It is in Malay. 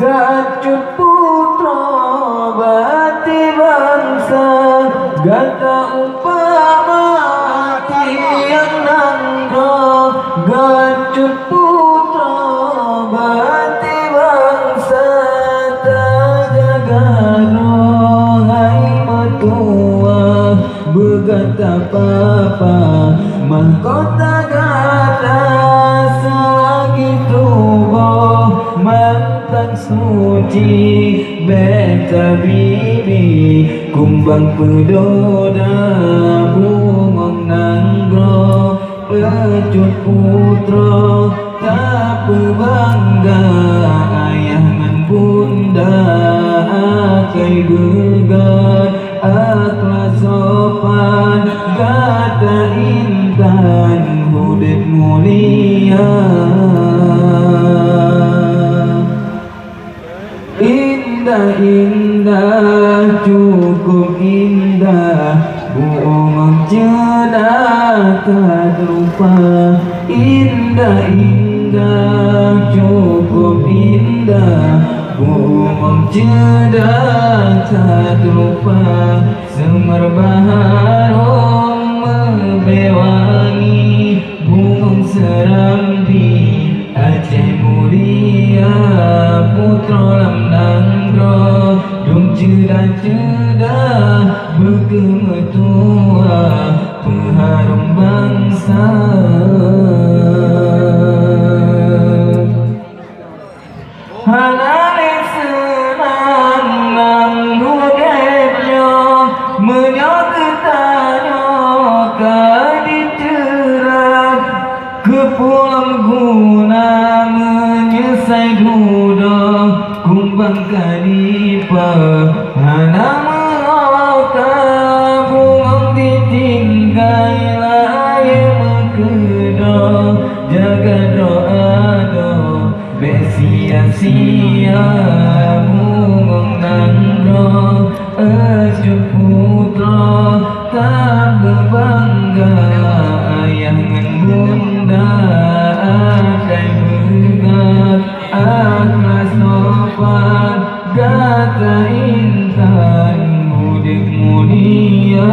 Gacut putra bati bangsa gata upama tiang nangro gacut putra bati bangsa tajagano hai matua begata papa mahkota gata selagi tubuh mantan suci beta bibi kumbang pedoda bungong nanggro pecut putra tak berbangga ayah dan bunda akai begat akhlak sopan kata intan hudip mulia indah cukup indah buong cerdas tak lupa indah cukup indah buong cerdas tak lupa semerbak harum membewangi buong serambi Aceh mulia putra lam nangro dum cerdas berkemetua pengharum bangsa halale senang nang hudepnya menyoketanya kaditerak kepulang guna menyesai duda kumbang kadipa hana mengoka bungong ditinggai laye mekeda jaga doa besia-sia bungong nangro acut putra tak berbangga ayah ngan bunda akai begat akhlak sopan gata intan hudip mulia